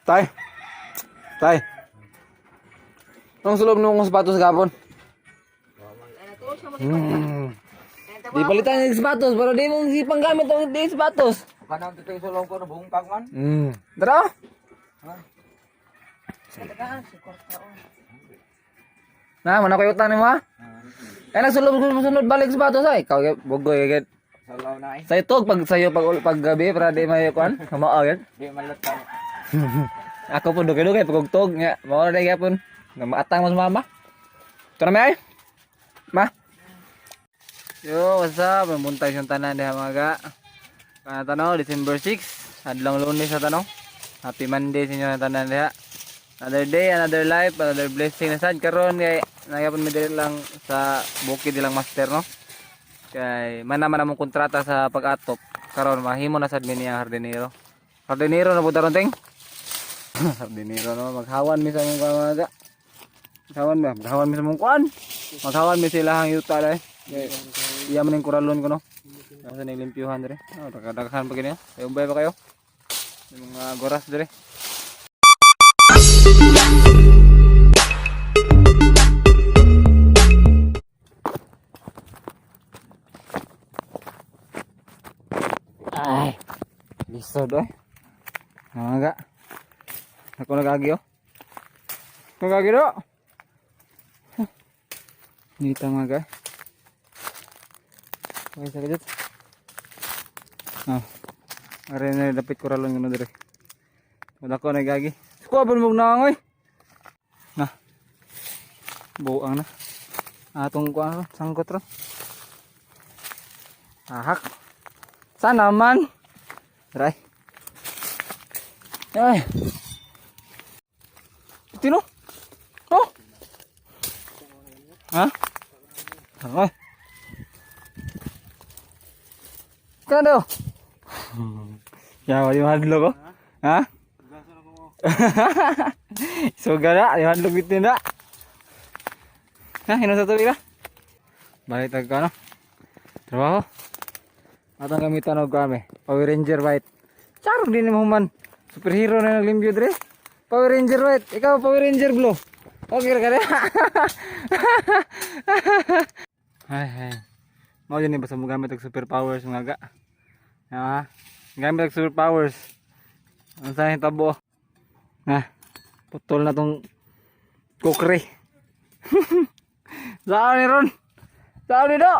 Tay. Tay. Anong sulod mo kong sapatos gapon? Di palitan yung sapatos, pero di mong sipang gamit ang di sapatos. Kanang kita isulong ko na buong pagman. Tara. Na, mana ko yutan mo ha? Eh nagsulod balik sapatos ay. Ikaw bugoy agad. Salaw na eh. Sa itog pag gabi para di may kuan, kamao agad. Di malata. Ako po dugay-dugay pagugtog nga. Mao na gyapon. Nga maatang mo sa mama. Tara may ay. Ma. Yo, what's up? Muntay siyang tanan diha mga ga. Tanaw, December 6. Adlang Lunes sa tanaw. Happy Monday sa inyo na tanan diha. Another day, another life, another blessing na sad karon kay nagyapon mi diri lang sa bukid nilang master no. Kay man among kontrata sa pag-atop. Karon mahimo na sad mi niya hardinero. Hardinero na pud taron ting. Hardinero no, maghawan mi sa mong mga. Maghawan mi sa mong kuan. Maghawan mi sila hang yuta dai. Iya man ning kuralon ko no. Nasa ning limpyuhan dire. Oh, daghan pa gini. Kayo ba kayo? Yung mga goras dire. Ay. Lisod oy. Mga. Ako nagagi oh. Nagagi do. Nita mga. Okay, sakit. Ah. Are na dapat kuralon ngono dire. Wala ko nagagi. Suko ba mo nangoy? Nah. Buang na. Atong kuan sangkot ro. Ahak. Sana man. Ray. Ay. Tino? Oh. Ha? Ay. Kano? Ya, yung hadlok ko. Ha? So gara, yung hadlok bitin na. Ha, hino sa tubig na. Balik tag ka no. Trabaho. Atang gamitan og kami. Power Ranger White. Char din mo man. Superhero na naglimpyo dire. Power Ranger White. Ikaw Power Ranger Blue. Okay ra kada. Hay. Mao din basta mo gamit og superpowers mga ga. Ha. Gamit og superpowers. Ang sa hitabo. Ha. Putol na tong kukre. Saan ni ron? Saan ni do?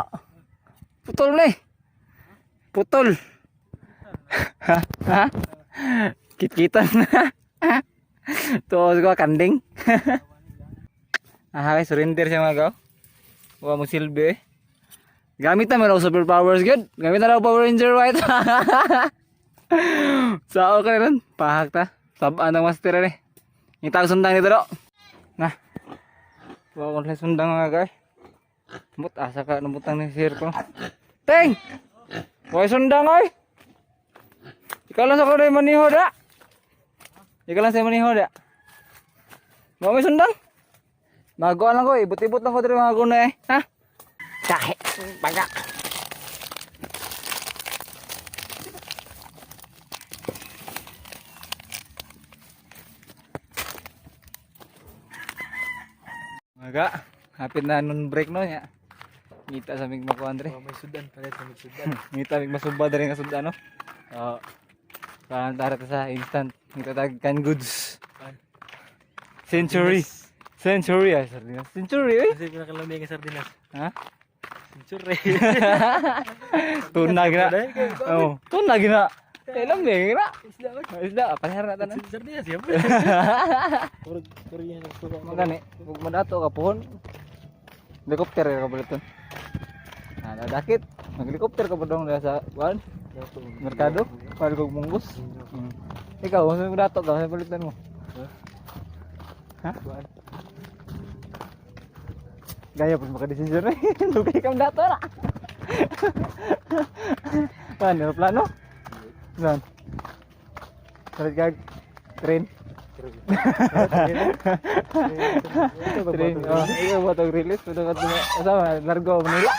Putol ni. Putol. Ha? Kit-kitan na. Tuos ko kanding. Ah, surrender siya mga gaw. Wa mo silbi eh. Gamit na meron superpowers good. Gamit na daw Power Ranger White. Sao ka rin? Pahak ta. Sabaan ng master rin. Yung tao sundang dito do. Nah. Wa ko lang sundang mga guys. Mut asa ka nabutang ni sir ko. Teng. Wa sundang oy. Ikaw lang sa ko na maniho da. Ikaw lang sa maniho da. Mau may sundang? Magawa lang ko, ibut-ibut lang ko dito mga guna eh. Ha? Kahe, baga. Maga, hapit na nun break no ya. Ngita sa mig makuha Andre. May sudan pala sa may sudan. Ngita mig masubad rin nga sudan no. Oh. Parang tara sa instant ngita tag can goods. Century. Century ay sardinas. Century eh. Kasi pinakalamig ang sardinas. Ha? Century. Tunag na. Oh, tunag na. Kailan na? Isda ba? Isda, panahar na tanan. Sardinas siyempre. Korean ang suka. Magani, ug madato ka pohon. Helicopter ka baliton. Ah, nadakit. Nag-helicopter ka pa dong sa kuan? Merkado. Para kog munggos. Ikaw, unsa mo dato ka sa baliton mo? Ha? Gaya pun maka-decision eh. Lugay kam dato na. Pan, aeroplano? Saan? Salit kag train? Train. Oh, iya buat release sudah kata sama largo Manila.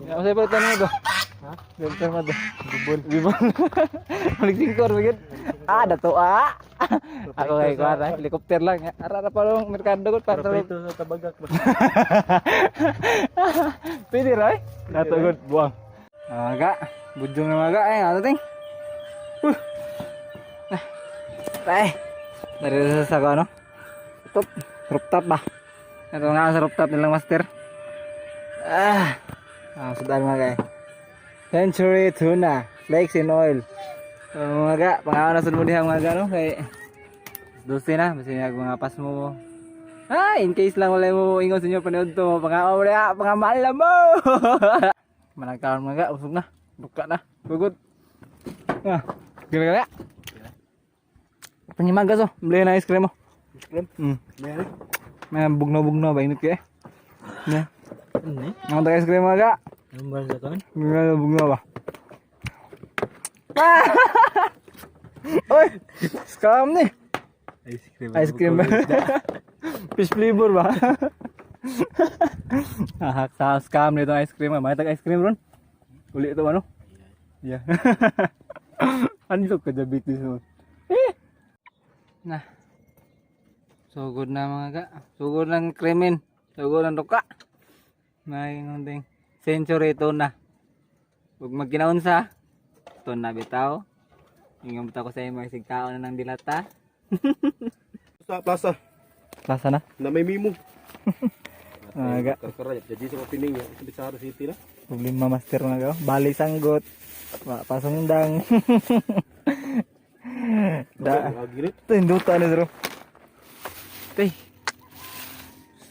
Ya saya buat tanya do. Hah? Dari sama do. Bibon. Balik singkor begitu. Ah, dato ah. Ako kay kuara, helicopter lang. Ara pa lang merkado ko para Paprito sa tabagak. Pwede ray. Natugod buang. Aga, bujung na maga ato ting. Tay. Dari sa ano? Top, rooftop ba? Ito nga sa rooftop nilang master. Sudah mga guys. Century tuna, flakes in oil. Mga ga, pangawan na mo diha mga ga no kay dosi na, basi mga pas mo. In case lang wala mo ingon sa inyo panood to, pangawan mo diha, pangamala mo. Managkaon mga ga, usog na. Buka na. Gugod. Gila-gila. Panyimagas oh, beli na ice cream mo. Ice cream? Meron. May bugno-bugno ba init kaya? Ya. Ini? Ang ice cream mga ga. Nambal sa kan? May bugno ba? Oy, scam nih. Ice cream. Fish flavor ba? Sa scam nito ice cream. May tag ice cream ron. Uli ito ano? Iya. Ano ka diabetes mo? Nah. Sugod na mga ga. Sugod ng krimen. Sugod ng duka. May ngunting century tuna. Huwag magkinaunsa. Tuna bitaw. Ingam bitaw ko sa mga sigkaon na ng dilata. Sa plaza Klasa na. na may mimo. Aga. Karkarayap jadi sa pining ya sa Bisara City na. Problema master mga ga. Bali sanggot. Pasundang. Da. Agirit Ito induta na bro. Teh.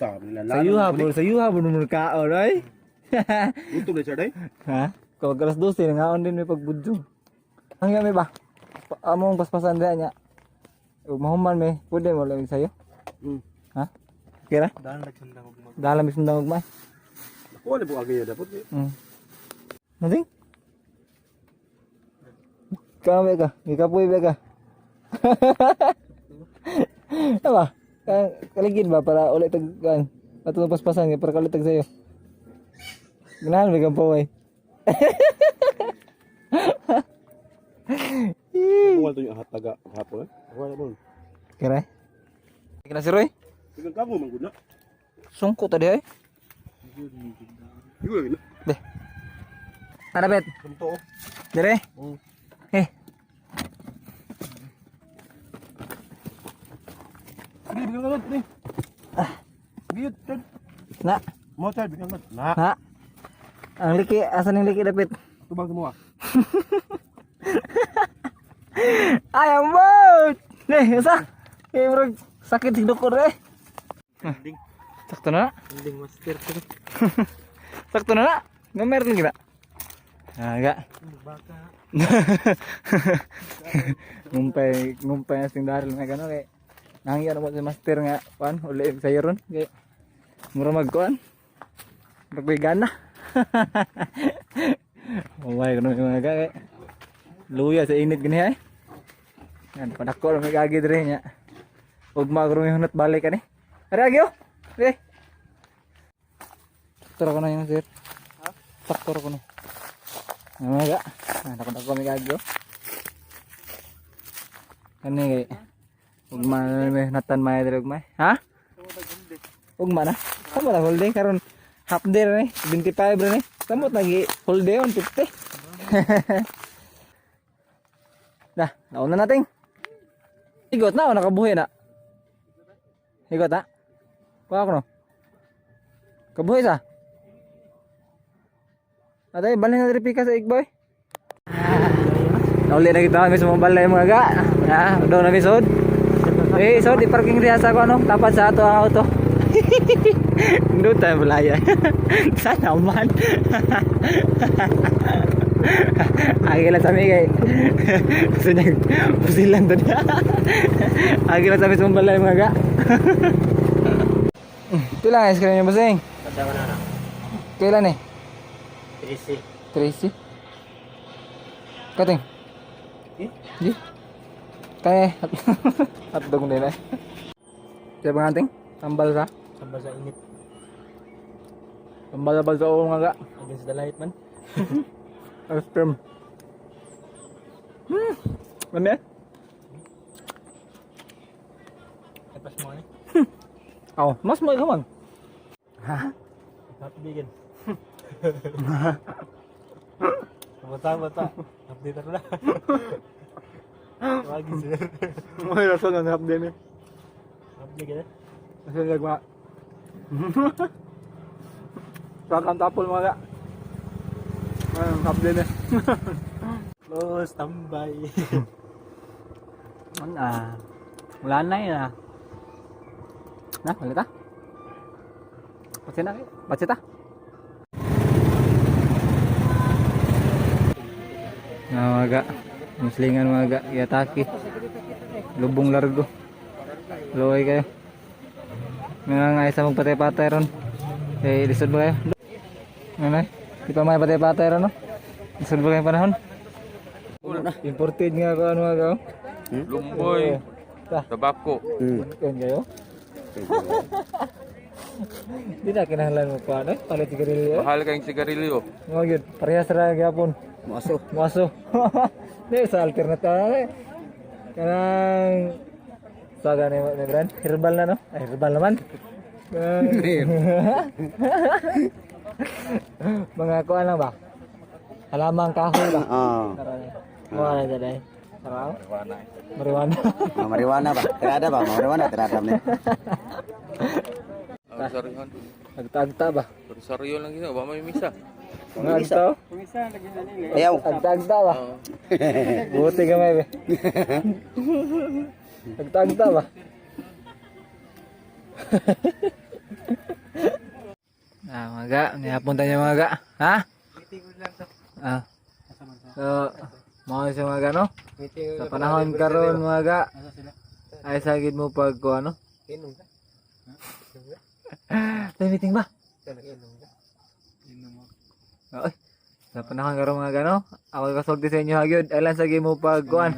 sa nila Sayo habol mo kaon ay. Ito na siya day. Ha? Kau kelas 12 ngaon din may pagbudyong. Ang yami ba? Among paspasan dia nya. Mahuman me, pwede mo lang sayo. Ha? Kira? Dahil nagsundang og mag. Dalam isundang ugmay. Ako na po agay dapat. Nanti? Kami ka, ikapoy ba ka? Apa? Kaligid ba para ulit tag kan? Ato paspasan para kalitag sayo. Ganahan may kapoy. Buwan to yung taga hapon. Wala mo. Kira? Kena si Roy? Tigang kamo man gud na. Sungko tadi ay. Igo lagi na. Deh. Tara bet. Kanto. Dire. Di bigang kat ni. Giyot tad. Na. Mo tad bigang kat. Na. Ha? Ang liki, asan yung liki dapit? Tubang semua. Ayam bot. Nih, usa. Bro, sakit di dokter eh. Ending. Sakto na. Ending master ko. Sakto na. Ngamer lagi na. Agak. Baka. Ngumpay asing daril nga gano kay. Nangyan mo si master nga kuan uli sayo ron kay mura magkuan. Pagbigana. Oh my god, mga kay. Luya sa init gani ay. Yan padako lang may gagi dire nya. Ugma gro mi hunat balik ani. Ari agyo. Re. Tara ko na yung sir. Ha? Saktor ko na. Mga ga. Dako mi gagyo. Kani kay. Ugma may natan may dire ugma. Ha? Ugma na. Kamu na holiday karon half day ni 25 ni. Kamu lagi holiday on 50. Dah, nauna nating. Igot na o nakabuhi na? Igot na? Kuha ko no? Kabuhi sa? Atay, balhin na tripika sa igboy. Nauli na kita kami sa mga balay mga ga. Doon na misod. So di parking diya sa ko ano, tapat sa ato ang auto. Doon tayo balaya. Sana man. Agi lang sa mi kay. Gusto niya pusilan to niya. Agi lang sa mi sa balay mga ga. Ito lang ice cream niya basing. Kasama na na. Kailan eh? Easy. Tracy. Kating. Di. Kaya hotdog din eh. Siya bang anting? Tambal sa? Sambal sa init. Tambal sa ulo nga ga. Against the light man. Ice cream. Mami eh? Pas mo ni. Oh, mas mo ikaw man. Bigyan. Bata. Update ako na. Lagi sir. May rason ang hap din eh. Update ka. Kasi nagma. Sakang tapol mga. Ang hap din eh. Close, tambay. Wala na yun ah. Na, wala ta? Basit na kayo? Basit ta? Mga muslingan mga iatake. Lubong largo. Luoy kayo. Nga isa magpatay-patay ron. Eh, lisod ba kayo? Ano? Di pa may patay-patay ron no? Lisod ba kayo panahon? Imported nga ako ano mga Lumboy, tabako. Yan kayo? Di na kinahanglan mo pa ano? Palit sigarilyo. Mahal kayong sigarilyo. Mga yun, parehas ra gyapon. Muaso. Di sa alternative. Kanang saga ni brand herbal na no? Ay herbal naman. Mga kuan lang ba? Halamang kahoy ba? Oh, Wala na dai. Sarao? Marijuana. marijuana ba? Tirada ba? Marijuana tirada ni. Sorry, Agta-agta ba? sorry lang gina. Ba may misa. Agta? Ayaw. Agta-agta ba? Buti ka may be. Agta-agta ba? Maga, nihapunta niya maga. Ha? So, mga sa mga no? Sa panahon karon mga ay sagid mo pag ko ano? Meeting ba? Oy. Sa panahon karon mga no? Ako kasulti sa inyo hagyod. Ailan sagid mo pag kuan?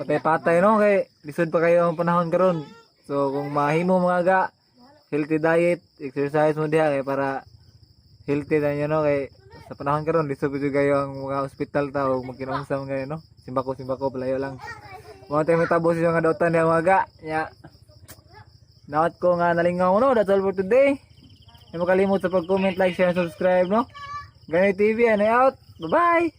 Patay-patay no kay lisod pa kayo ang panahon karon. So kung mahimo mga healthy diet, exercise mo diha kay para healthy na nyo no kay sa panahon karon lisod pa kayo ang mga ospital ta o magkinaunsa mga no. Simbako palayo lang. Mga tayo metabo sa mga dautan niya mga nya. Nawat ko nga nalingaw no. That's all for today. Hindi mo kalimut sa pag-comment, like, share, and subscribe no. Ganay TV and out. Bye-bye.